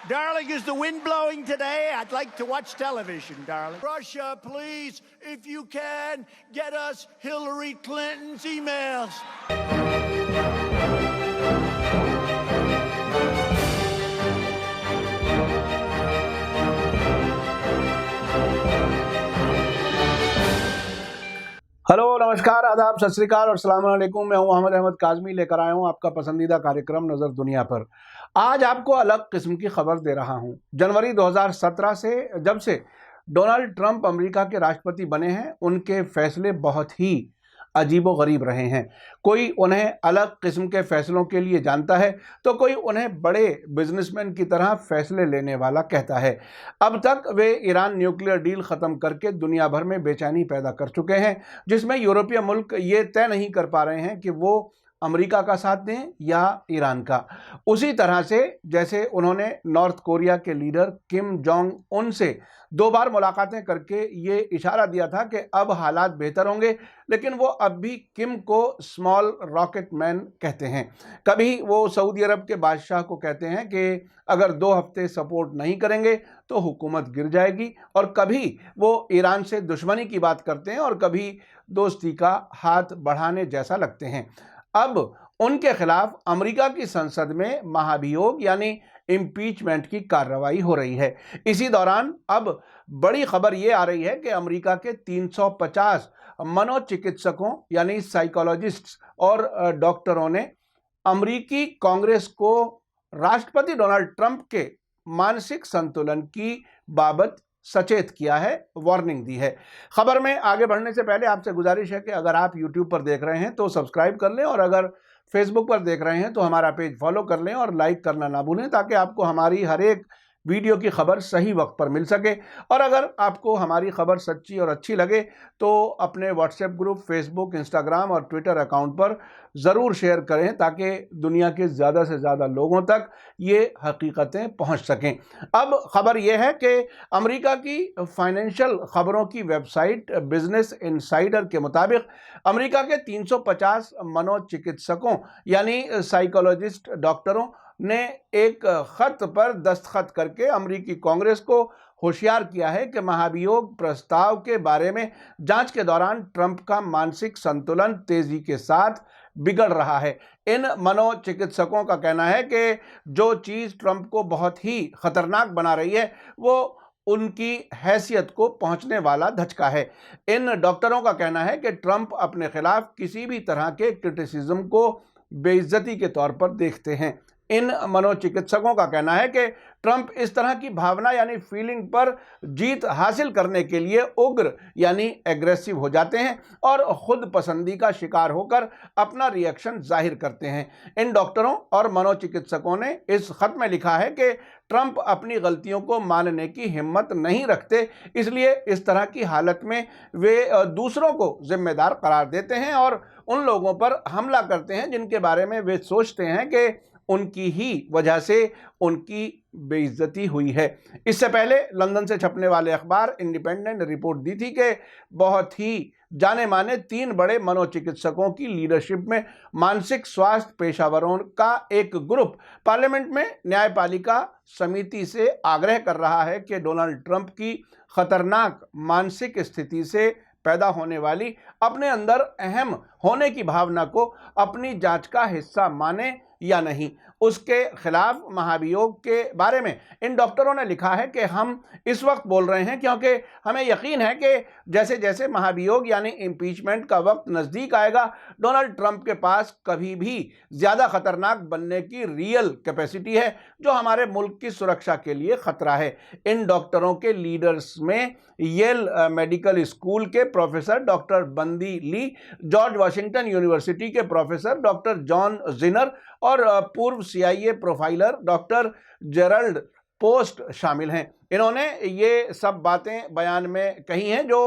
Darling, is the wind blowing today? I'd like to watch television, darling. Russia, please, if you can, get us Hillary Clinton's emails. Hello, नमस्कार, आदाब, सत श्री अकाल और अस्सलाम वालेकुम। मैं हूं मोहम्मद अहमद काज़मी, लेकर आया हूं आपका पसंदीदा कार्यक्रम नज़र दुनिया पर। आज आपको अलग किस्म की खबर दे रहा हूं। जनवरी 2017 से जब से डोनाल्ड ट्रंप अमेरिका के राष्ट्रपति बने हैं, उनके फैसले बहुत ही अजीबोगरीब रहे हैं। कोई उन्हें अलग किस्म के फैसलों के लिए जानता है तो कोई उन्हें बड़े बिजनेसमैन की तरह फैसले लेने वाला कहता है। अब तक वे ईरान न्यूक्लियर डील ख़त्म करके दुनिया भर में बेचैनी पैदा कर चुके हैं, जिसमें यूरोपीय मुल्क ये तय नहीं कर पा रहे हैं कि वो अमेरिका का साथ दें या ईरान का। उसी तरह से जैसे उन्होंने नॉर्थ कोरिया के लीडर किम जोंग उन से 2 बार मुलाकातें करके ये इशारा दिया था कि अब हालात बेहतर होंगे, लेकिन वो अब भी किम को स्मॉल रॉकेट मैन कहते हैं। कभी वो सऊदी अरब के बादशाह को कहते हैं कि अगर 2 हफ्ते सपोर्ट नहीं करेंगे तो हुकूमत गिर जाएगी, और कभी वो ईरान से दुश्मनी की बात करते हैं और कभी दोस्ती का हाथ बढ़ाने जैसा लगते हैं। अब उनके खिलाफ अमेरिका की संसद में महाभियोग यानी इम्पीचमेंट की कार्रवाई हो रही है। इसी दौरान अब बड़ी खबर ये आ रही है कि अमेरिका के 350 मनोचिकित्सकों यानी साइकोलॉजिस्ट्स और डॉक्टरों ने अमेरिकी कांग्रेस को राष्ट्रपति डोनाल्ड ट्रंप के मानसिक संतुलन की बाबत सचेत किया है, वार्निंग दी है। खबर में आगे बढ़ने से पहले आपसे गुजारिश है कि अगर आप YouTube पर देख रहे हैं तो सब्सक्राइब कर लें, और अगर फेसबुक पर देख रहे हैं तो हमारा पेज फॉलो कर लें और लाइक करना ना भूलें, ताकि आपको हमारी हर एक वीडियो की खबर सही वक्त पर मिल सके। और अगर आपको हमारी खबर सच्ची और अच्छी लगे तो अपने व्हाट्सएप ग्रुप, फेसबुक, इंस्टाग्राम और ट्विटर अकाउंट पर ज़रूर शेयर करें, ताकि दुनिया के ज़्यादा से ज़्यादा लोगों तक ये हकीकतें पहुंच सकें। अब खबर यह है कि अमेरिका की फाइनेंशियल खबरों की वेबसाइट बिजनेस इनसाइडर के मुताबिक अमेरिका के 350 मनोचिकित्सकों यानी साइकोलॉजिस्ट डॉक्टरों ने एक खत पर दस्तखत करके अमेरिकी कांग्रेस को होशियार किया है कि महाभियोग प्रस्ताव के बारे में जांच के दौरान ट्रंप का मानसिक संतुलन तेजी के साथ बिगड़ रहा है। इन मनोचिकित्सकों का कहना है कि जो चीज़ ट्रंप को बहुत ही खतरनाक बना रही है वो उनकी हैसियत को पहुंचने वाला धचका है। इन डॉक्टरों का कहना है कि ट्रंप अपने खिलाफ किसी भी तरह के क्रिटिसिज्म को बेइज्जती के तौर पर देखते हैं। इन मनोचिकित्सकों का कहना है कि ट्रंप इस तरह की भावना यानी फीलिंग पर जीत हासिल करने के लिए उग्र यानी एग्रेसिव हो जाते हैं और खुद पसंदी का शिकार होकर अपना रिएक्शन जाहिर करते हैं। इन डॉक्टरों और मनोचिकित्सकों ने इस खत में लिखा है कि ट्रंप अपनी गलतियों को मानने की हिम्मत नहीं रखते, इसलिए इस तरह की हालत में वे दूसरों को जिम्मेदार करार देते हैं और उन लोगों पर हमला करते हैं जिनके बारे में वे सोचते हैं कि उनकी ही वजह से उनकी बेइज्जती हुई है। इससे पहले लंदन से छपने वाले अखबार इंडिपेंडेंट ने रिपोर्ट दी थी कि बहुत ही जाने माने 3 बड़े मनोचिकित्सकों की लीडरशिप में मानसिक स्वास्थ्य पेशावरों का एक ग्रुप पार्लियामेंट में न्यायपालिका समिति से आग्रह कर रहा है कि डोनाल्ड ट्रंप की खतरनाक मानसिक स्थिति से पैदा होने वाली अपने अंदर अहम होने की भावना को अपनी जांच का हिस्सा माने या नहीं। उसके खिलाफ महाभियोग के बारे में इन डॉक्टरों ने लिखा है कि हम इस वक्त बोल रहे हैं क्योंकि हमें यकीन है कि जैसे जैसे महाभियोग यानी इम्पीचमेंट का वक्त नज़दीक आएगा, डोनाल्ड ट्रंप के पास कभी भी ज़्यादा खतरनाक बनने की रियल कैपेसिटी है, जो हमारे मुल्क की सुरक्षा के लिए खतरा है। इन डॉक्टरों के लीडर्स में येल मेडिकल स्कूल के प्रोफेसर डॉक्टर बंदी ली, जॉर्ज वाशिंगटन यूनिवर्सिटी के प्रोफेसर डॉक्टर जॉन जिनर और पूर्व CIA profiler doctor Gerald post शामिल हैं। इन्होंने ये सब बातें बयान में कही हैं जो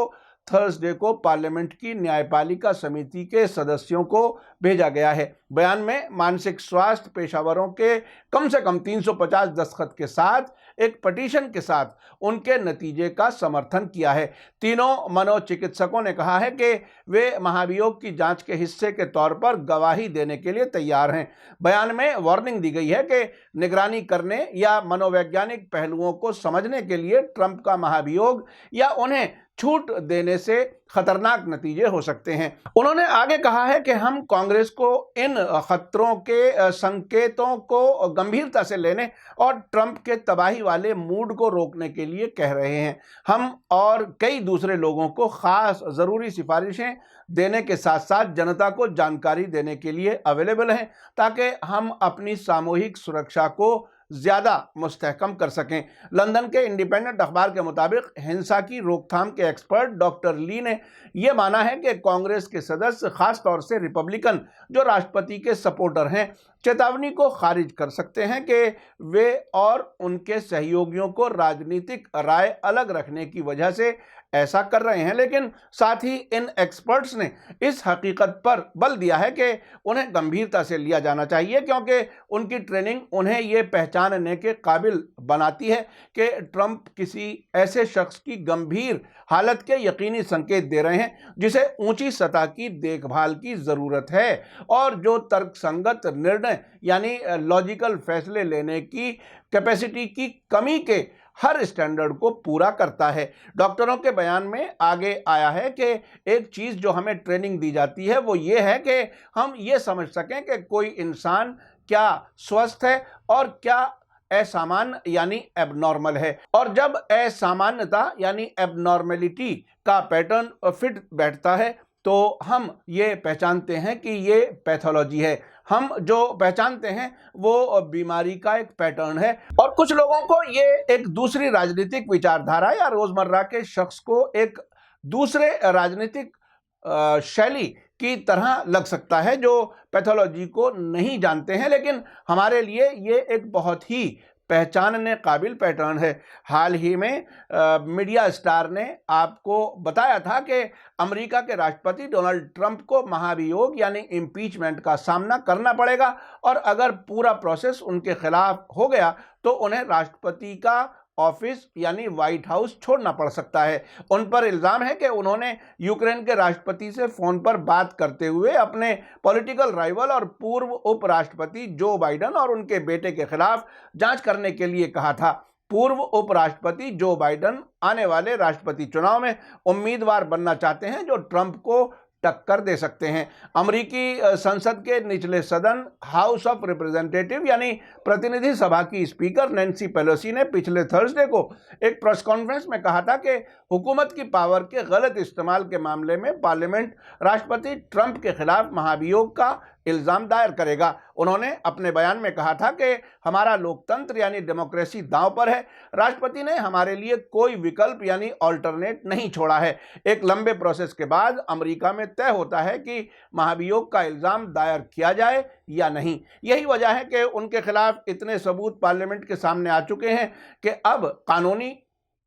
थर्सडे को पार्लियामेंट की न्यायपालिका समिति के सदस्यों को भेजा गया है। बयान में मानसिक स्वास्थ्य पेशेवरों के कम से कम 350 दस्तखत के साथ एक पिटीशन के साथ उनके नतीजे का समर्थन किया है। तीनों मनोचिकित्सकों ने कहा है कि वे महाभियोग की जांच के हिस्से के तौर पर गवाही देने के लिए तैयार हैं। बयान में वार्निंग दी गई है कि निगरानी करने या मनोवैज्ञानिक पहलुओं को समझने के लिए ट्रंप का महाभियोग या उन्हें छूट देने से खतरनाक नतीजे हो सकते हैं। उन्होंने आगे कहा है कि हम कांग्रेस को इन खतरों के संकेतों को गंभीरता से लेने और ट्रंप के तबाही वाले मूड को रोकने के लिए कह रहे हैं। हम और कई दूसरे लोगों को खास ज़रूरी सिफारिशें देने के साथ साथ जनता को जानकारी देने के लिए अवेलेबल हैं ताकि हम अपनी सामूहिक सुरक्षा को ज़्यादा मुस्तहकम कर सकें। लंदन के इंडिपेंडेंट अखबार के मुताबिक हिंसा की रोकथाम के एक्सपर्ट डॉक्टर ली ने यह माना है कि कांग्रेस के सदस्य खास तौर से रिपब्लिकन जो राष्ट्रपति के सपोर्टर हैं चेतावनी को खारिज कर सकते हैं कि वे और उनके सहयोगियों को राजनीतिक राय अलग रखने की वजह से ऐसा कर रहे हैं। लेकिन साथ ही इन एक्सपर्ट्स ने इस हकीकत पर बल दिया है कि उन्हें गंभीरता से लिया जाना चाहिए क्योंकि उनकी ट्रेनिंग उन्हें ये पहचानने के काबिल बनाती है कि ट्रंप किसी ऐसे शख्स की गंभीर हालत के यकीनी संकेत दे रहे हैं जिसे ऊंची सतह की देखभाल की ज़रूरत है और जो तर्कसंगत निर्णय यानी लॉजिकल फैसले लेने की कैपेसिटी की कमी के हर स्टैंडर्ड को पूरा करता है। डॉक्टरों के बयान में आगे आया है कि एक चीज़ जो हमें ट्रेनिंग दी जाती है वो ये है कि हम ये समझ सकें कि कोई इंसान क्या स्वस्थ है और क्या असामान्य यानी एबनॉर्मल है, और जब असामान्यता यानी एबनॉर्मेलिटी का पैटर्न फिट बैठता है तो हम ये पहचानते हैं कि ये पैथोलॉजी है। हम जो पहचानते हैं वो बीमारी का एक पैटर्न है। और कुछ लोगों को ये एक दूसरी राजनीतिक विचारधारा या रोजमर्रा के शख्स को एक दूसरे राजनीतिक शैली की तरह लग सकता है जो पैथोलॉजी को नहीं जानते हैं, लेकिन हमारे लिए ये एक बहुत ही पहचानने काबिल पैटर्न है। हाल ही में मीडिया स्टार ने आपको बताया था कि अमेरिका के राष्ट्रपति डोनाल्ड ट्रंप को महाभियोग यानी इम्पीचमेंट का सामना करना पड़ेगा और अगर पूरा प्रोसेस उनके खिलाफ हो गया तो उन्हें राष्ट्रपति का ऑफिस यानी व्हाइट हाउस छोड़ना पड़ सकता है। उन पर इल्ज़ाम है कि उन्होंने यूक्रेन के राष्ट्रपति से फ़ोन पर बात करते हुए अपने पॉलिटिकल राइवल और पूर्व उपराष्ट्रपति जो बाइडन और उनके बेटे के खिलाफ जांच करने के लिए कहा था। पूर्व उपराष्ट्रपति जो बाइडन आने वाले राष्ट्रपति चुनाव में उम्मीदवार बनना चाहते हैं जो ट्रंप को टक्कर दे सकते हैं। अमेरिकी संसद के निचले सदन हाउस ऑफ रिप्रेजेंटेटिव यानी प्रतिनिधि सभा की स्पीकर नैन्सी पेलोसी ने पिछले थर्सडे को एक प्रेस कॉन्फ्रेंस में कहा था कि हुकूमत की पावर के गलत इस्तेमाल के मामले में पार्लियामेंट राष्ट्रपति ट्रंप के खिलाफ महाभियोग का इल्ज़ाम दायर करेगा। उन्होंने अपने बयान में कहा था कि हमारा लोकतंत्र यानी डेमोक्रेसी दांव पर है। राष्ट्रपति ने हमारे लिए कोई विकल्प यानी ऑल्टरनेट नहीं छोड़ा है। एक लंबे प्रोसेस के बाद अमेरिका में तय होता है कि महाभियोग का इल्ज़ाम दायर किया जाए या नहीं। यही वजह है कि उनके खिलाफ इतने सबूत पार्लियामेंट के सामने आ चुके हैं कि अब कानूनी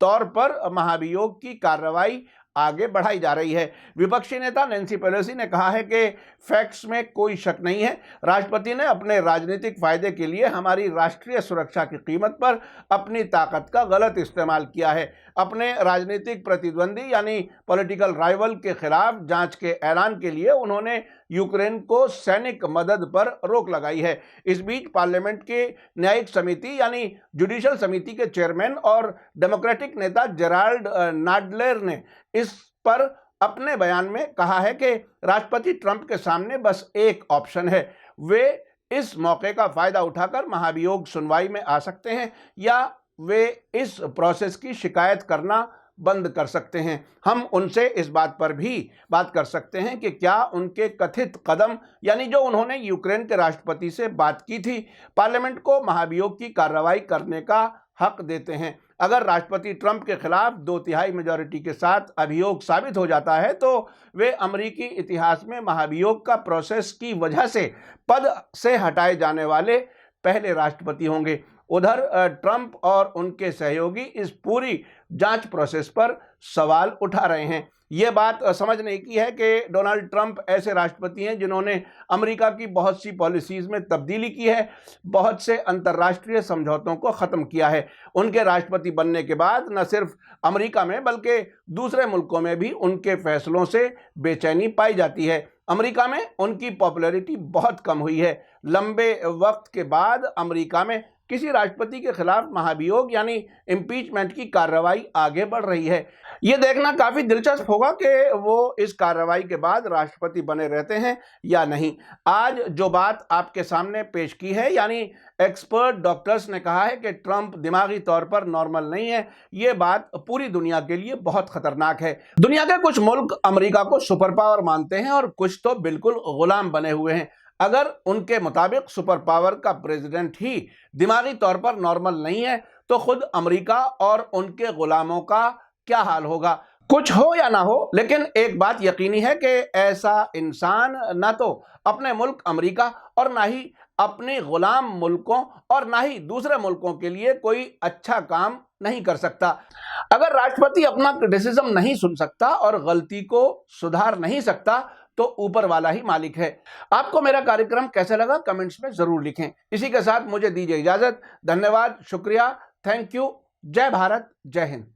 तौर पर महाभियोग की कार्रवाई आगे बढ़ाई जा रही है। विपक्षी नेता नैन्सी पेलोसी ने कहा है कि फैक्ट्स में कोई शक नहीं है, राष्ट्रपति ने अपने राजनीतिक फायदे के लिए हमारी राष्ट्रीय सुरक्षा की कीमत पर अपनी ताकत का गलत इस्तेमाल किया है। अपने राजनीतिक प्रतिद्वंदी यानी पॉलिटिकल राइवल के खिलाफ जांच के ऐलान के लिए उन्होंने यूक्रेन को सैनिक मदद पर रोक लगाई है। इस बीच पार्लियामेंट के न्यायिक समिति यानी जुडिशल समिति के चेयरमैन और डेमोक्रेटिक नेता जेराल्ड नाडलर ने इस पर अपने बयान में कहा है कि राष्ट्रपति ट्रंप के सामने बस एक ऑप्शन है, वे इस मौके का फायदा उठाकर महाभियोग सुनवाई में आ सकते हैं या वे इस प्रोसेस की शिकायत करना बंद कर सकते हैं। हम उनसे इस बात पर भी बात कर सकते हैं कि क्या उनके कथित कदम यानी जो उन्होंने यूक्रेन के राष्ट्रपति से बात की थी पार्लियामेंट को महाभियोग की कार्रवाई करने का हक देते हैं। अगर राष्ट्रपति ट्रंप के खिलाफ 2/3 मेजॉरिटी के साथ अभियोग साबित हो जाता है तो वे अमेरिकी इतिहास में महाभियोग का प्रोसेस की वजह से पद से हटाए जाने वाले पहले राष्ट्रपति होंगे। उधर ट्रंप और उनके सहयोगी इस पूरी जांच प्रोसेस पर सवाल उठा रहे हैं। ये बात समझने की है कि डोनाल्ड ट्रंप ऐसे राष्ट्रपति हैं जिन्होंने अमेरिका की बहुत सी पॉलिसीज में तब्दीली की है, बहुत से अंतर्राष्ट्रीय समझौतों को ख़त्म किया है। उनके राष्ट्रपति बनने के बाद न सिर्फ अमेरिका में बल्कि दूसरे मुल्कों में भी उनके फैसलों से बेचैनी पाई जाती है। अमेरिका में उनकी पॉपुलैरिटी बहुत कम हुई है। लंबे वक्त के बाद अमेरिका में किसी राष्ट्रपति के खिलाफ महाभियोग यानी इम्पीचमेंट की कार्रवाई आगे बढ़ रही है। ये देखना काफ़ी दिलचस्प होगा कि वो इस कार्रवाई के बाद राष्ट्रपति बने रहते हैं या नहीं। आज जो बात आपके सामने पेश की है, यानी एक्सपर्ट डॉक्टर्स ने कहा है कि ट्रंप दिमागी तौर पर नॉर्मल नहीं है, ये बात पूरी दुनिया के लिए बहुत खतरनाक है। दुनिया के कुछ मुल्क अमेरिका को सुपर पावर मानते हैं और कुछ तो बिल्कुल गुलाम बने हुए हैं। अगर उनके मुताबिक सुपर पावर का प्रेसिडेंट ही दिमागी तौर पर नॉर्मल नहीं है तो खुद अमेरिका और उनके गुलामों का क्या हाल होगा। कुछ हो या ना हो, लेकिन एक बात यकीनी है कि ऐसा इंसान ना तो अपने मुल्क अमेरिका और ना ही अपने गुलाम मुल्कों और ना ही दूसरे मुल्कों के लिए कोई अच्छा काम नहीं कर सकता। अगर राष्ट्रपति अपना क्रिटिसिज्म नहीं सुन सकता और गलती को सुधार नहीं सकता तो ऊपर वाला ही मालिक है। आपको मेरा कार्यक्रम कैसा लगा कमेंट्स में जरूर लिखें। इसी के साथ मुझे दीजिए इजाजत। धन्यवाद, शुक्रिया, थैंक यू। जय भारत, जय हिंद।